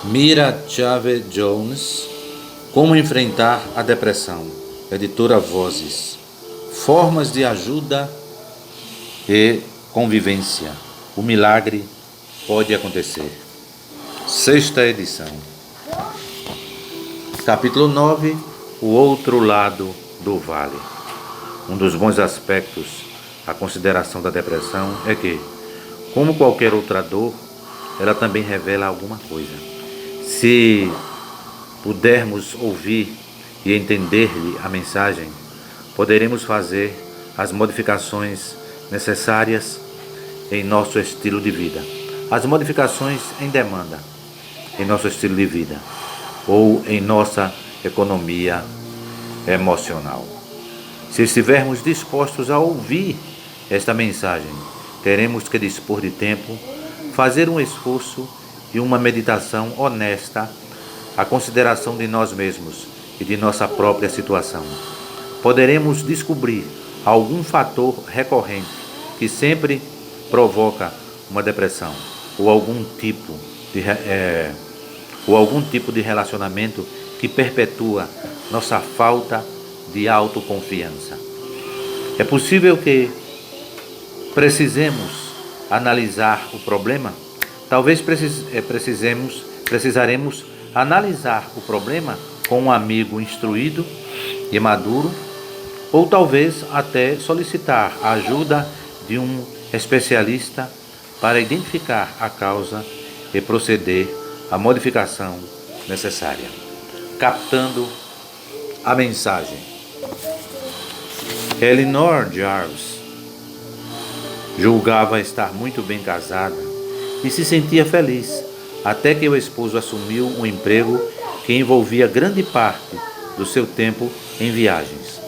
Mira Chave Jones, Como Enfrentar a Depressão, editora Vozes, Formas de Ajuda e Convivência. O milagre pode acontecer. Sexta edição. Capítulo 9. O outro lado do vale. Um dos bons aspectos à consideração da depressão é que, como qualquer outra dor, ela também revela alguma coisa. Se pudermos ouvir e entender-lhe a mensagem, poderemos fazer as modificações necessárias em nosso estilo de vida. As modificações em demanda em nosso estilo de vida ou em nossa economia emocional. Se estivermos dispostos a ouvir esta mensagem, teremos que dispor de tempo, fazer um esforço e uma meditação honesta à consideração de nós mesmos e de nossa própria situação. Poderemos descobrir algum fator recorrente que sempre provoca uma depressão ou algum tipo de relacionamento que perpetua nossa falta de autoconfiança. É possível que precisemos analisar o problema. Talvez precisaremos analisar o problema com um amigo instruído e maduro, ou talvez até solicitar a ajuda de um especialista para identificar a causa e proceder à modificação necessária. Captando a mensagem. Eleanor Jarvis julgava estar muito bem casada e se sentia feliz, até que o esposo assumiu um emprego que envolvia grande parte do seu tempo em viagens.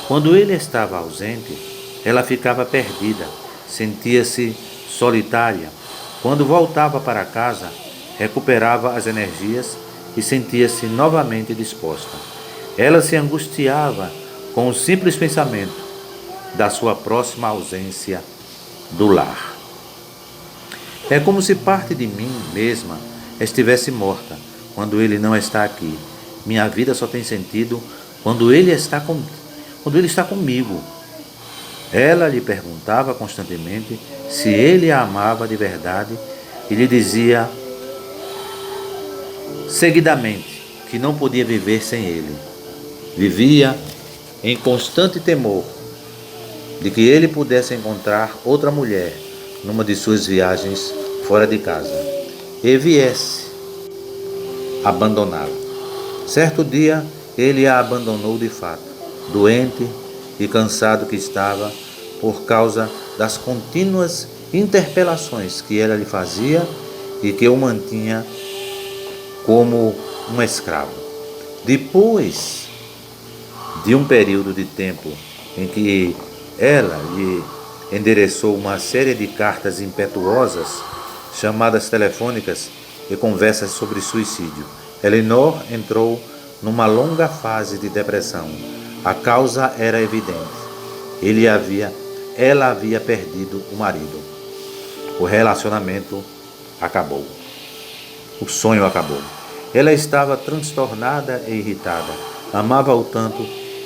Quando ele estava ausente, ela ficava perdida, sentia-se solitária. Quando voltava para casa, recuperava as energias e sentia-se novamente disposta. Ela se angustiava com o simples pensamento da sua próxima ausência do lar. É como se parte de mim mesma estivesse morta quando ele não está aqui. Minha vida só tem sentido quando ele está comigo. Ela lhe perguntava constantemente se ele a amava de verdade e lhe dizia seguidamente que não podia viver sem ele. Vivia em constante temor de que ele pudesse encontrar outra mulher numa de suas viagens fora de casa e viesse abandoná-la. Certo dia, ele a abandonou de fato, doente e cansado que estava por causa das contínuas interpelações que ela lhe fazia e que o mantinha como um escravo. Depois de um período de tempo em que ela lhe endereçou uma série de cartas impetuosas, chamadas telefônicas e conversas sobre suicídio, Eleanor entrou numa longa fase de depressão. A causa era evidente. Ela havia perdido o marido. O relacionamento acabou. O sonho acabou. Ela estava transtornada e irritada. Amava-o tanto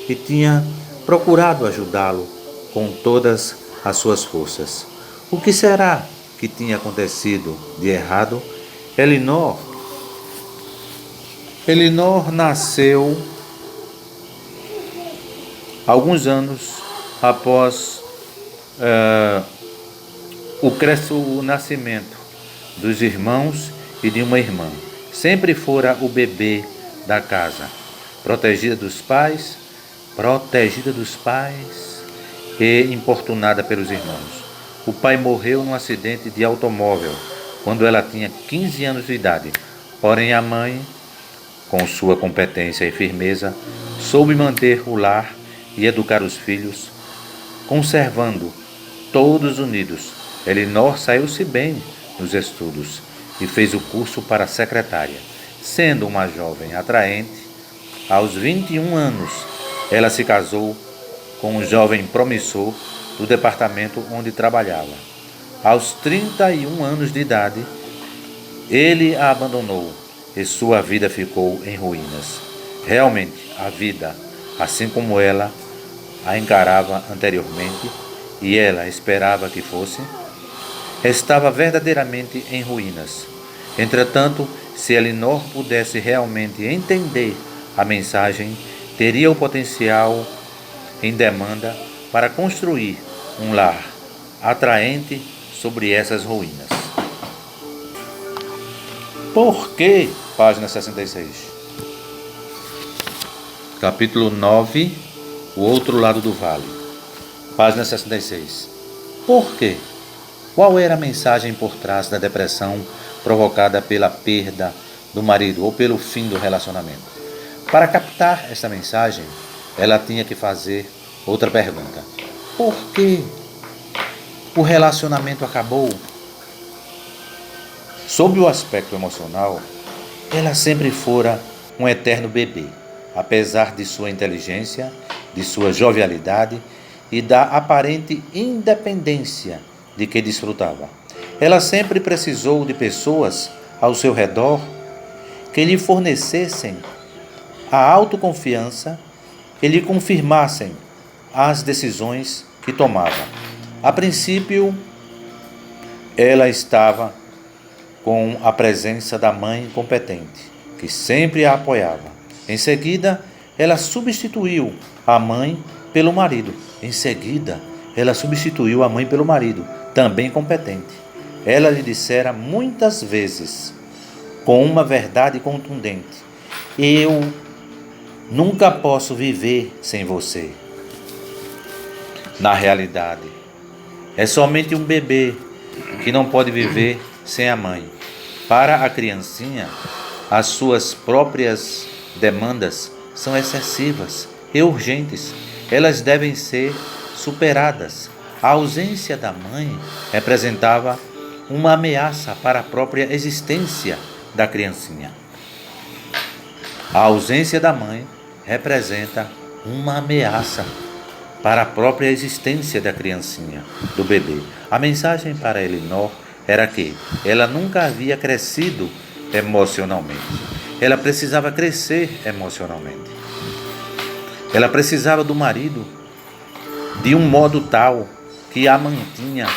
e tinha procurado ajudá-lo com todas as suas forças. O que será que tinha acontecido de errado? Eleanor nasceu alguns anos após o nascimento dos irmãos e de uma irmã. Sempre fora o bebê da casa, protegida dos pais e importunada pelos irmãos. O pai morreu num acidente de automóvel quando ela tinha 15 anos de idade. Porém, a mãe, com sua competência e firmeza, soube manter o lar e educar os filhos, conservando todos unidos. Eleanor saiu-se bem nos estudos e fez o curso para secretária. Sendo uma jovem atraente, aos 21 anos, ela se casou com um jovem promissor do departamento onde trabalhava. Aos 31 anos de idade, ele a abandonou e sua vida ficou em ruínas. Realmente, a vida, assim como ela a encarava anteriormente, e ela esperava que fosse, estava verdadeiramente em ruínas. Entretanto, se Elinor pudesse realmente entender a mensagem, teria o potencial em demanda para construir um lar atraente sobre essas ruínas. Por que? Página 66. Capítulo 9. O outro lado do vale. Página 66. Por quê? Qual era a mensagem por trás da depressão provocada pela perda do marido ou pelo fim do relacionamento? Para captar esta mensagem, ela tinha que fazer outra pergunta. Por que o relacionamento acabou? Sob o aspecto emocional, ela sempre fora um eterno bebê, apesar de sua inteligência, de sua jovialidade e da aparente independência de que desfrutava. Ela sempre precisou de pessoas ao seu redor que lhe fornecessem a autoconfiança e lhe confirmassem as decisões que tomava. A princípio, ela estava com a presença da mãe competente, que sempre a apoiava. Em seguida, ela substituiu a mãe pelo marido. Também competente. Ela lhe dissera muitas vezes, com uma verdade contundente: eu nunca posso viver sem você. Na realidade, é somente um bebê que não pode viver sem a mãe. Para a criancinha, as suas próprias demandas são excessivas e urgentes. Elas devem ser superadas. A ausência da mãe representava uma ameaça para a própria existência da criancinha. A ausência da mãe representa uma ameaça para a própria existência da criancinha, do bebê. A mensagem para Elinor era que ela nunca havia crescido emocionalmente. Ela precisava crescer emocionalmente. Ela precisava do marido de um modo tal que a mantinha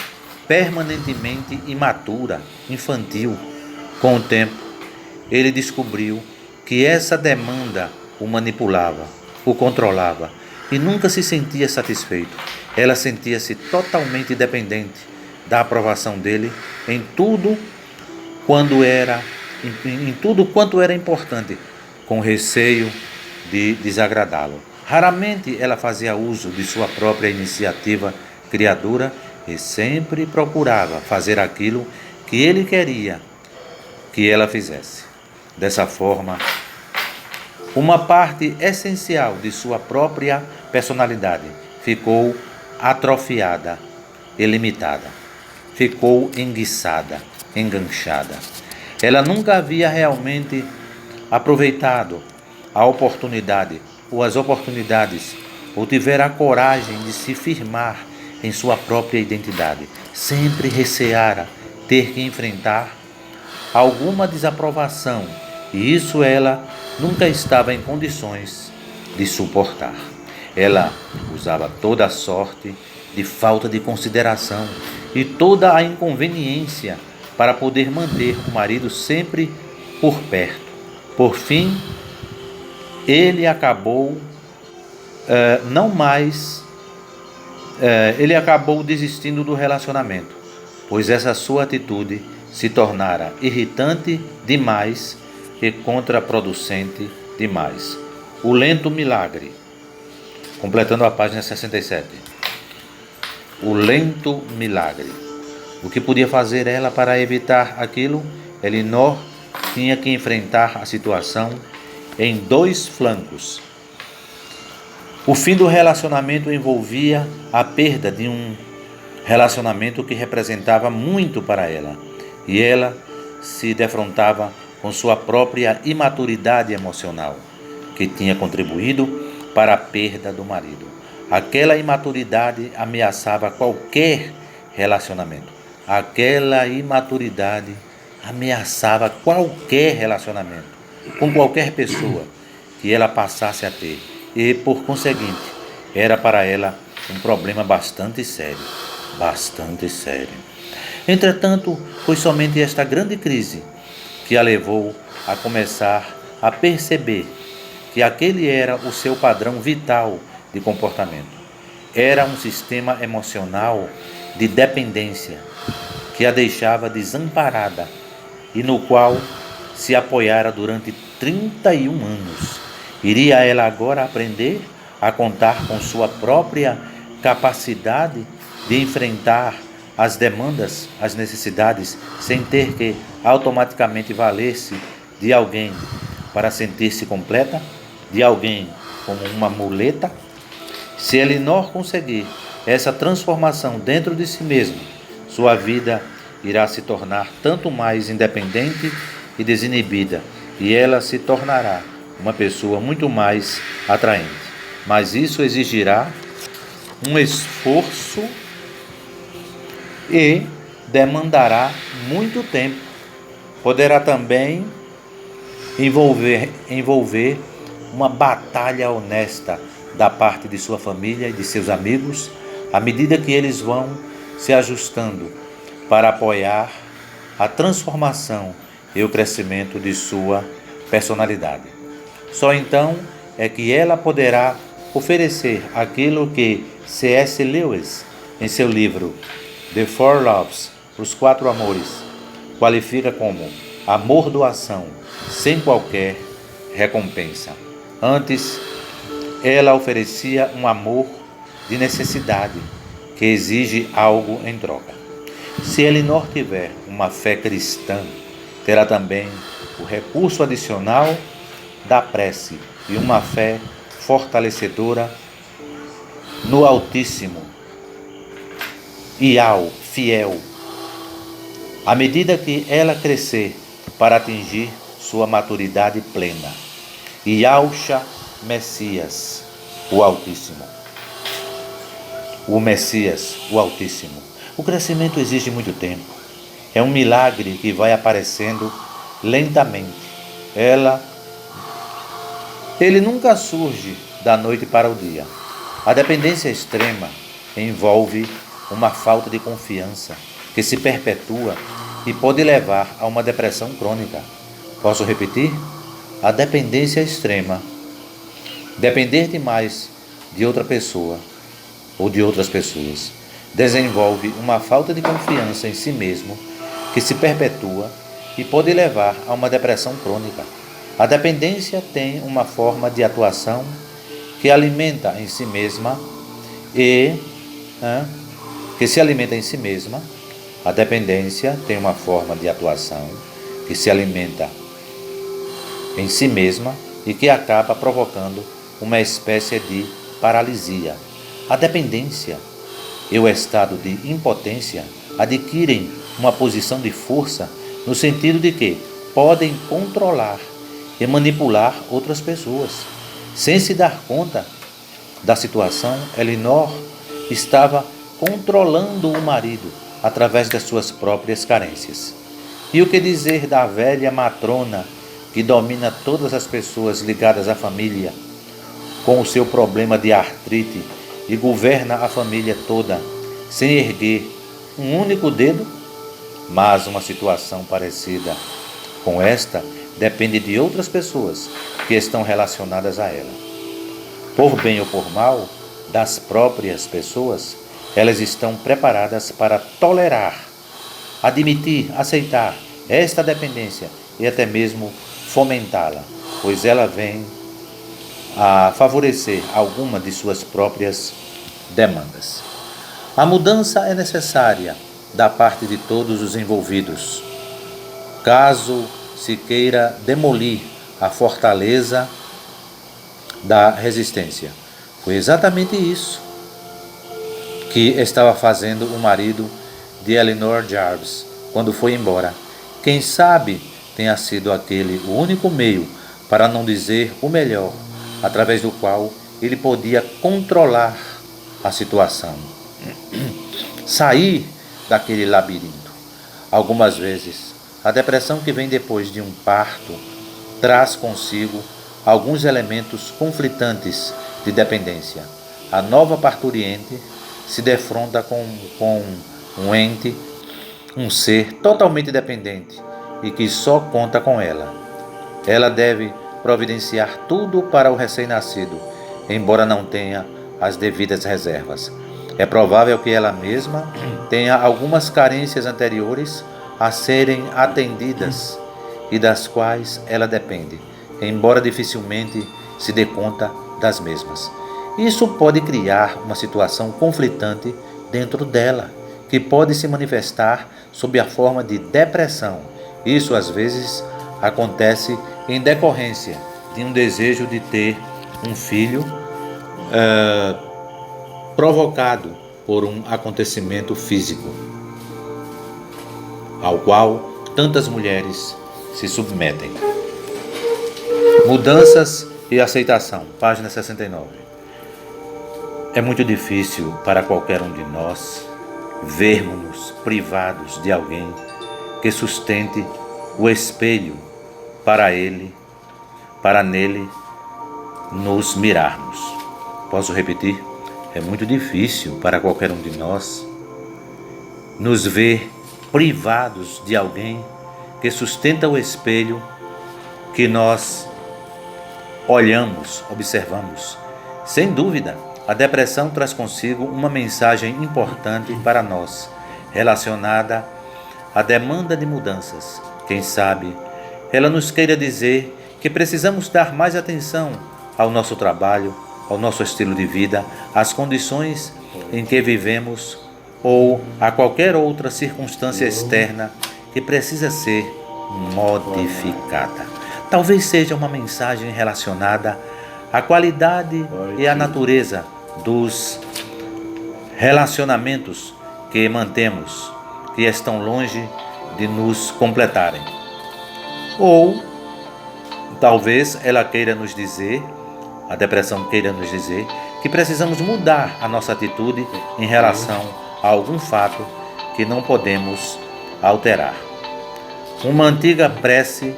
permanentemente imatura, infantil. Com o tempo, ele descobriu que essa demanda o manipulava, o controlava e nunca se sentia satisfeito. Ela sentia-se totalmente dependente da aprovação dele em tudo quanto era importante, com receio de desagradá-lo. Raramente ela fazia uso de sua própria iniciativa criadora e sempre procurava fazer aquilo que ele queria que ela fizesse. Dessa forma, uma parte essencial de sua própria personalidade ficou atrofiada e limitada. Ficou enguiçada, enganchada. Ela nunca havia realmente aproveitado a oportunidade ou as oportunidades, ou tivera a coragem de se firmar em sua própria identidade. Sempre receara ter que enfrentar alguma desaprovação, e isso ela nunca estava em condições de suportar. Ela usava toda a sorte de falta de consideração e toda a inconveniência para poder manter o marido sempre por perto. Por fim, ele acabou desistindo do relacionamento, pois essa sua atitude se tornara irritante demais e contraproducente demais. O lento milagre. Completando a página 67. O lento milagre. O que podia fazer ela para evitar aquilo? Elinor tinha que enfrentar a situação em dois flancos. O fim do relacionamento envolvia a perda de um relacionamento que representava muito para ela, e ela se defrontava com sua própria imaturidade emocional, que tinha contribuído para a perda do marido. Aquela imaturidade ameaçava qualquer relacionamento. Aquela imaturidade ameaçava qualquer relacionamento com qualquer pessoa que ela passasse a ter e, por conseguinte, era para ela um problema bastante sério, bastante sério. Entretanto, foi somente esta grande crise que a levou a começar a perceber que aquele era o seu padrão vital de comportamento. Era um sistema emocional de dependência que a deixava desamparada e no qual se apoiara durante 31 anos. Iria ela agora aprender a contar com sua própria capacidade de enfrentar as demandas, as necessidades, sem ter que automaticamente valer-se de alguém para sentir-se completa, de alguém como uma muleta? Se Elinor conseguir essa transformação dentro de si mesma, sua vida irá se tornar tanto mais independente e desinibida, e ela se tornará uma pessoa muito mais atraente. Mas isso exigirá um esforço e demandará muito tempo. Poderá também envolver uma batalha honesta da parte de sua família e de seus amigos, à medida que eles vão se ajustando para apoiar a transformação e o crescimento de sua personalidade. Só então é que ela poderá oferecer aquilo que C.S. Lewis, em seu livro The Four Loves, Os Quatro Amores, qualifica como amor-doação sem qualquer recompensa. Antes, ela oferecia um amor de necessidade, que exige algo em troca. Se Elinor tiver uma fé cristã, terá também o recurso adicional da prece e uma fé fortalecedora no Altíssimo e ao fiel. À medida que ela crescer para atingir sua maturidade plena, Yahshua Messias, o Altíssimo. O Messias, o Altíssimo. O crescimento exige muito tempo. É um milagre que vai aparecendo lentamente. Ele nunca surge da noite para o dia. A dependência extrema envolve uma falta de confiança que se perpetua e pode levar a uma depressão crônica. Posso repetir? A dependência extrema, depender demais de outra pessoa ou de outras pessoas, desenvolve uma falta de confiança em si mesmo que se perpetua e pode levar a uma depressão crônica. A dependência tem uma forma de atuação que alimenta em si mesma que se alimenta em si mesma. A dependência tem uma forma de atuação que se alimenta em si mesma e que acaba provocando uma espécie de paralisia. A dependência e o estado de impotência adquirem uma posição de força no sentido de que podem controlar e manipular outras pessoas. Sem se dar conta da situação, Elinor estava controlando o marido através das suas próprias carências. E o que dizer da velha matrona que domina todas as pessoas ligadas à família com o seu problema de artrite e governa a família toda sem erguer um único dedo? Mas uma situação parecida com esta depende de outras pessoas que estão relacionadas a ela. Por bem ou por mal, das próprias pessoas, elas estão preparadas para tolerar, admitir, aceitar esta dependência e até mesmo fomentá-la, pois ela vem a favorecer alguma de suas próprias demandas. A mudança é necessária da parte de todos os envolvidos, caso se queira demolir a fortaleza da resistência. Foi exatamente isso que estava fazendo o marido de Elinor Jarvis quando foi embora. Quem sabe tenha sido aquele o único meio, para não dizer o melhor, através do qual ele podia controlar a situação, sair daquele labirinto. Algumas vezes A depressão que vem depois de um parto traz consigo alguns elementos conflitantes de dependência. A nova parturiente se defronta com um ente, um ser totalmente dependente e que só conta com ela. Ela deve providenciar tudo para o recém-nascido, embora não tenha as devidas reservas. É provável que ela mesma tenha algumas carências anteriores a serem atendidas e das quais ela depende, embora dificilmente se dê conta das mesmas. Isso pode criar uma situação conflitante dentro dela, que pode se manifestar sob a forma de depressão. Isso às vezes acontece em decorrência de um desejo de ter um filho provocado por um acontecimento físico, ao qual tantas mulheres se submetem. Mudanças e aceitação, página 69. É muito difícil para qualquer um de nós vermos-nos privados de alguém que sustente o espelho para nele nos mirarmos. Posso repetir? É muito difícil para qualquer um de nós nos ver privados de alguém que sustenta o espelho que nós olhamos, observamos. Sem dúvida, a depressão traz consigo uma mensagem importante para nós, relacionada à demanda de mudanças. Quem sabe, ela nos queira dizer que precisamos dar mais atenção ao nosso trabalho, ao nosso estilo de vida, às condições em que vivemos ou a qualquer outra circunstância externa que precisa ser modificada. Talvez seja uma mensagem relacionada à qualidade e à natureza dos relacionamentos que mantemos, que estão longe de nos completarem. Ou talvez ela queira nos dizer, a depressão queira nos dizer, que precisamos mudar a nossa atitude em relação a algum fato que não podemos alterar. Uma antiga prece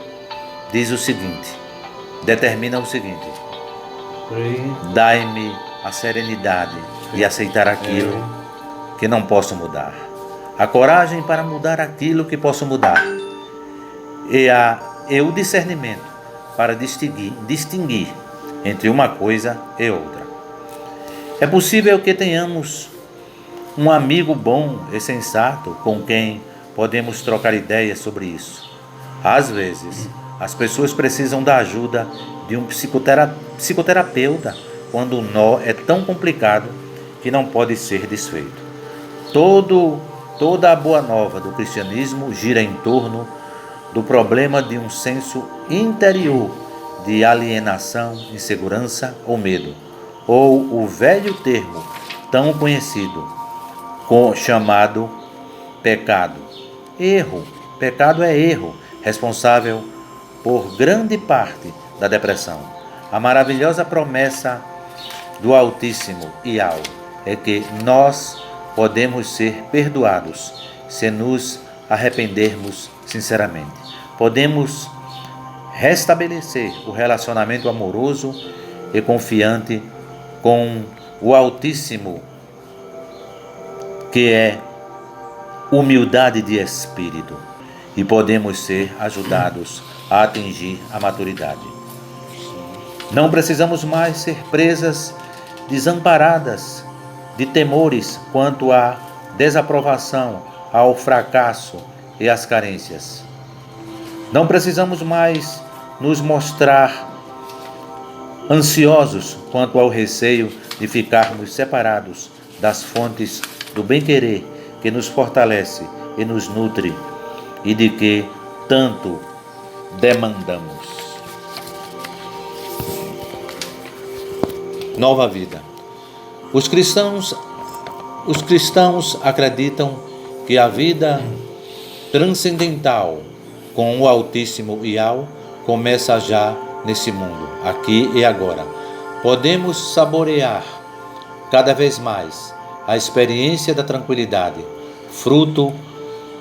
diz o seguinte, determina o seguinte: dai-me a serenidade de aceitar aquilo que não posso mudar, a coragem para mudar aquilo que posso mudar e o discernimento para distinguir entre uma coisa e outra. É possível que tenhamos um amigo bom e sensato com quem podemos trocar ideias sobre isso. Às vezes, as pessoas precisam da ajuda de um psicoterapeuta quando o nó é tão complicado que não pode ser desfeito. Toda a boa nova do cristianismo gira em torno do problema de um senso interior de alienação, insegurança ou medo, ou o velho termo tão conhecido chamado pecado. Erro. Pecado é erro, responsável por grande parte da depressão. A maravilhosa promessa do Altíssimo Iau é que nós podemos ser perdoados se nos arrependermos sinceramente. Podemos restabelecer o relacionamento amoroso e confiante com o Altíssimo, que é humildade de espírito, e podemos ser ajudados a atingir a maturidade. Não precisamos mais ser presas desamparadas de temores quanto à desaprovação, ao fracasso e às carências. Não precisamos mais nos mostrar ansiosos quanto ao receio de ficarmos separados das fontes do bem-querer que nos fortalece e nos nutre e de que tanto demandamos. Nova vida. Os cristãos acreditam que a vida transcendental com o Altíssimo Iau começa já nesse mundo, aqui e agora. Podemos saborear cada vez mais a experiência da tranquilidade, fruto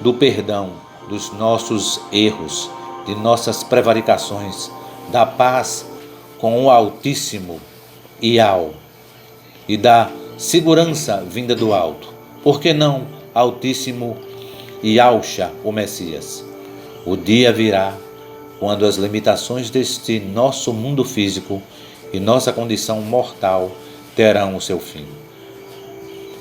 do perdão, dos nossos erros, de nossas prevaricações, da paz com o Altíssimo Iau e da segurança vinda do alto. Por que não Altíssimo Iausha, o Messias? O dia virá quando as limitações deste nosso mundo físico e nossa condição mortal terão o seu fim.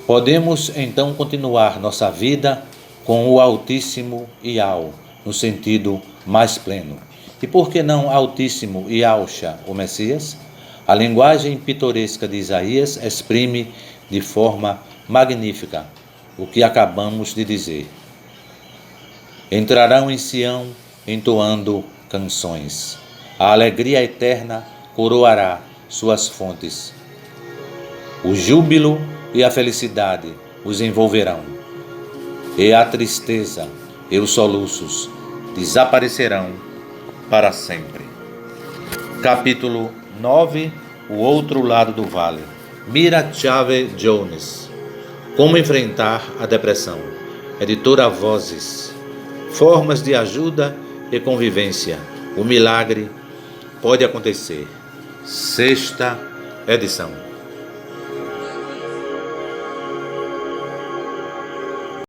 Podemos então continuar nossa vida com o Altíssimo Iau, no sentido mais pleno. E por que não Altíssimo Iausha, o Messias? A linguagem pitoresca de Isaías exprime de forma magnífica o que acabamos de dizer. Entrarão em Sião entoando canções. A alegria eterna coroará suas fontes. O júbilo e a felicidade os envolverão. E a tristeza e os soluços desaparecerão para sempre. Capítulo 9. O outro lado do vale. Mira Chave Jones. Como enfrentar a depressão. Editora Vozes. Formas de ajuda e convivência. O milagre pode acontecer. 6ª edição.